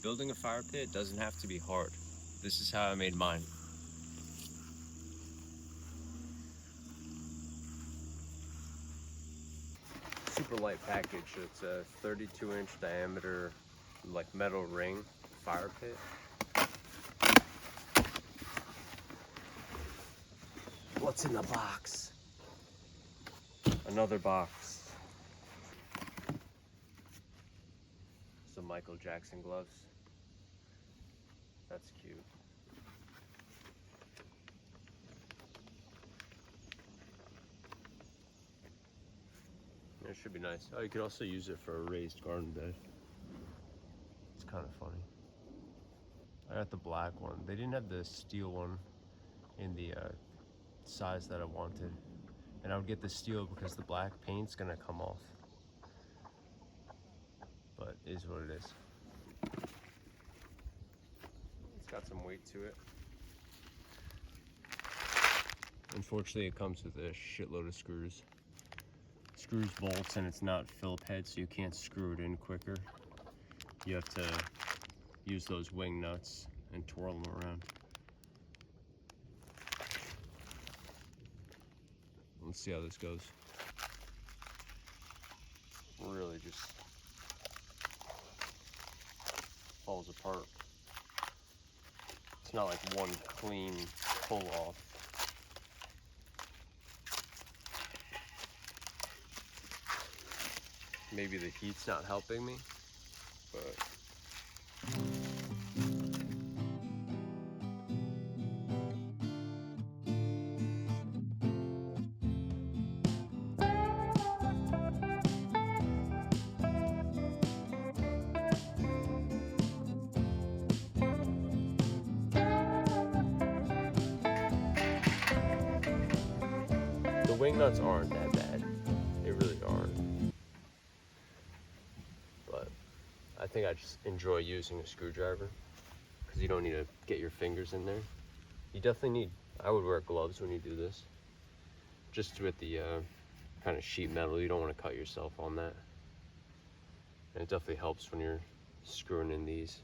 Building a fire pit doesn't have to be hard. This is how I made mine. Super light package. It's a 32-inch diameter, like metal ring fire pit. What's in the box? Another box. Some Michael Jackson gloves. That's cute. It should be nice. Oh, you could also use it for a raised garden bed. It's kind of funny. I got the black one. They didn't have the steel one in the size that I wanted. And I would get the steel because the black paint's gonna come off. But it is what it is. It's got some weight to it. Unfortunately, it comes with a shitload of screws. Screws, bolts, and it's not Phillip head, so you can't screw it in quicker. You have to use those wing nuts and twirl them around. Let's see how this goes. Really just falls apart. It's not like one clean pull off. Maybe the heat's not helping me, but the wing nuts aren't that bad. They really aren't. But I think I just enjoy using a screwdriver because you don't need to get your fingers in there. You definitely need, I would wear gloves when you do this. Just with the kind of sheet metal, you don't want to cut yourself on that. And it definitely helps when you're screwing in these.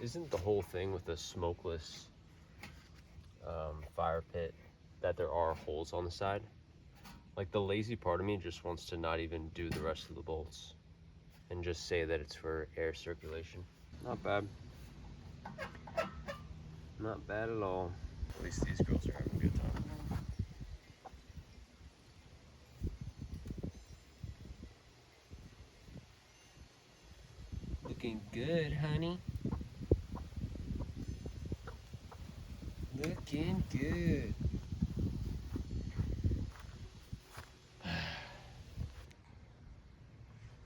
Isn't the whole thing with a smokeless fire pit that there are holes on the side? Like, the lazy part of me just wants to not even do the rest of the bolts and just say that it's for air circulation. Not bad. Not bad at all. At least these girls are having a good time. Looking good, honey. Looking good.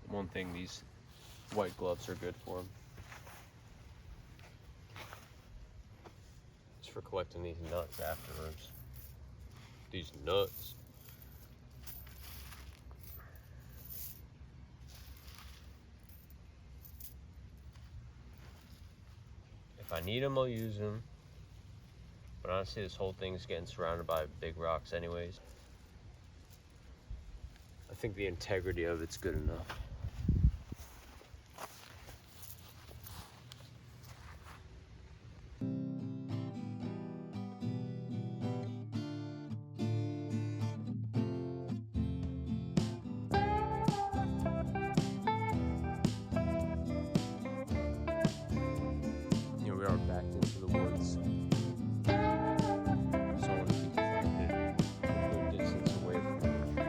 One thing these white gloves are good for. It's for collecting these nuts afterwards. These nuts. If I need them, I'll use them. But honestly, this whole thing's getting surrounded by big rocks anyways. I think the integrity of it's good enough. We are back into the woods. So I want to keep the fire pit a good distance away from me.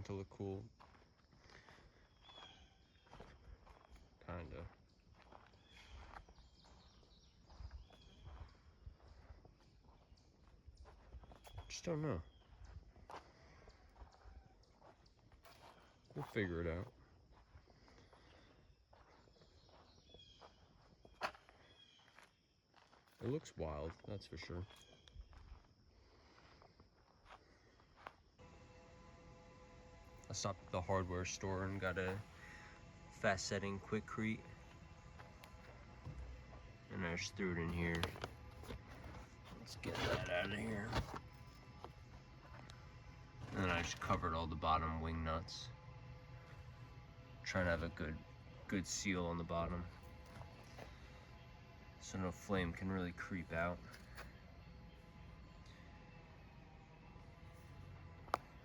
to look cool. Kinda. Just don't know. We'll figure it out. It looks wild, that's for sure. I stopped at the hardware store and got a fast setting quickcrete. And I just threw it in here. Let's get that out of here. And then I just covered all the bottom wing nuts. Trying to have a good seal on the bottom, so no flame can really creep out.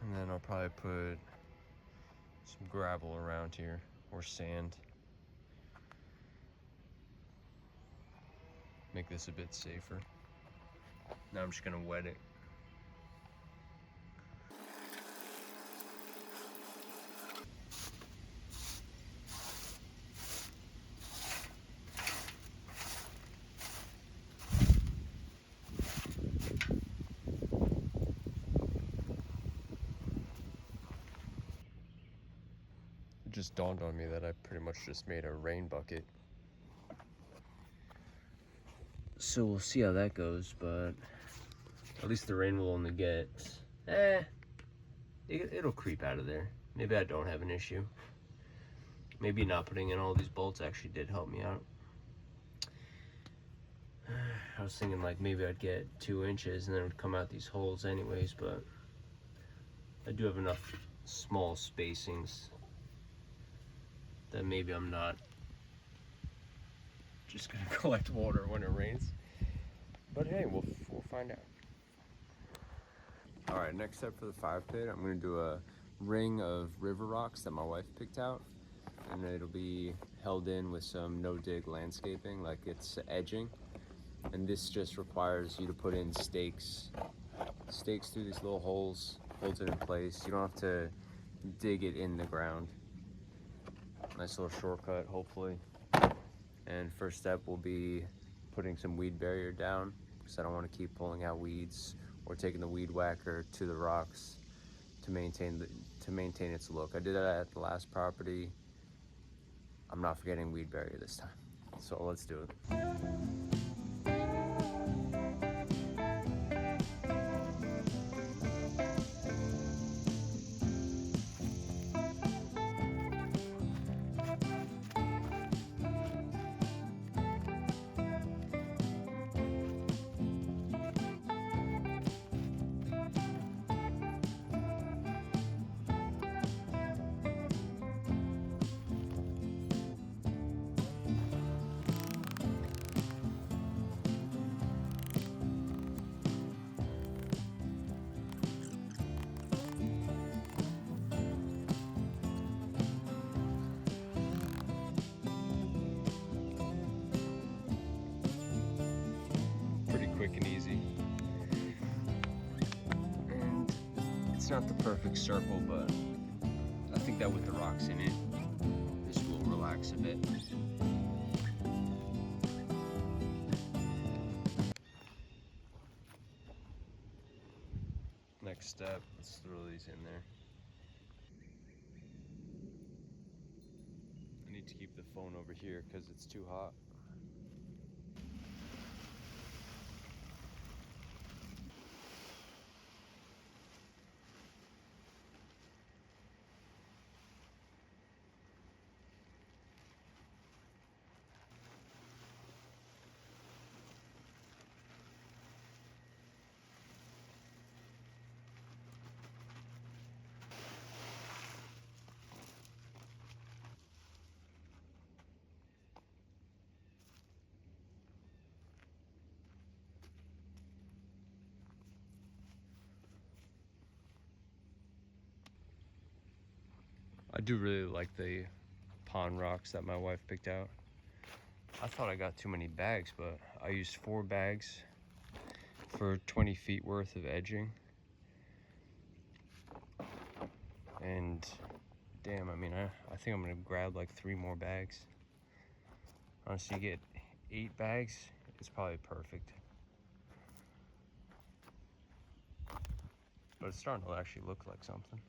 And then I'll probably put some gravel around here, or sand. Make this a bit safer. Now I'm just gonna wet it. It just dawned on me that I pretty much just made a rain bucket. So we'll see how that goes, but at least the rain will only get, it'll creep out of there. Maybe I don't have an issue. Maybe not putting in all these bolts actually did help me out. I was thinking like maybe I'd get 2 inches and then it would come out these holes anyways, but I do have enough small spacings that maybe I'm not just gonna collect water when it rains. But hey, we'll find out. All right, next step for the fire pit, I'm gonna do a ring of river rocks that my wife picked out, and it'll be held in with some no-dig landscaping, like it's edging. And this just requires you to put in stakes through these little holes, holds it in place. You don't have to dig it in the ground. Nice little shortcut, hopefully. And first step will be putting some weed barrier down, because I don't want to keep pulling out weeds or taking the weed whacker to the rocks to maintain its look. I did that at the last property. I'm not forgetting weed barrier this time. So let's do it. Quick and easy. And it's not the perfect circle, but I think that with the rocks in it, this will relax a bit. Next step, let's throw these in there. I need to keep the phone over here because it's too hot. I do really like the pond rocks that my wife picked out. I thought I got too many bags, but I used 4 bags for 20 feet worth of edging. And damn, I mean, I think I'm gonna grab like 3 more bags. Honestly, you get 8 bags, it's probably perfect. But it's starting to actually look like something.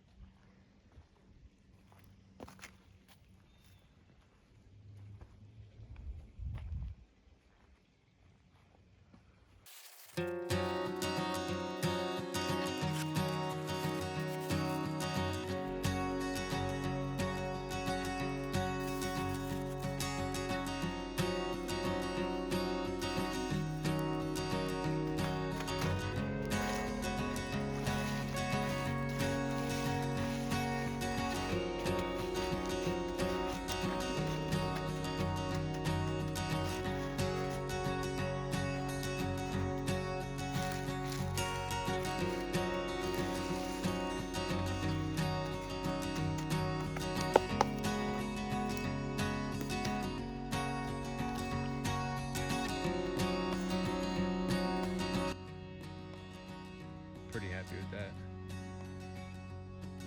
Pretty happy with that.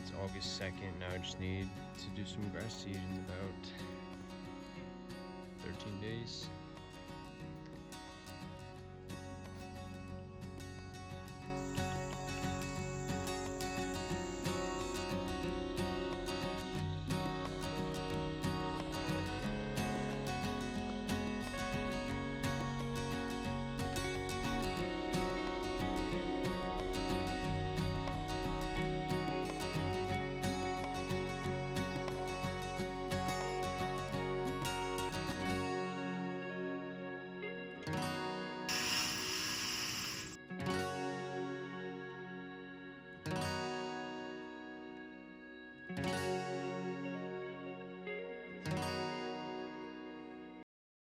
It's August 2nd, now I just need to do some grass seed in about 13 days.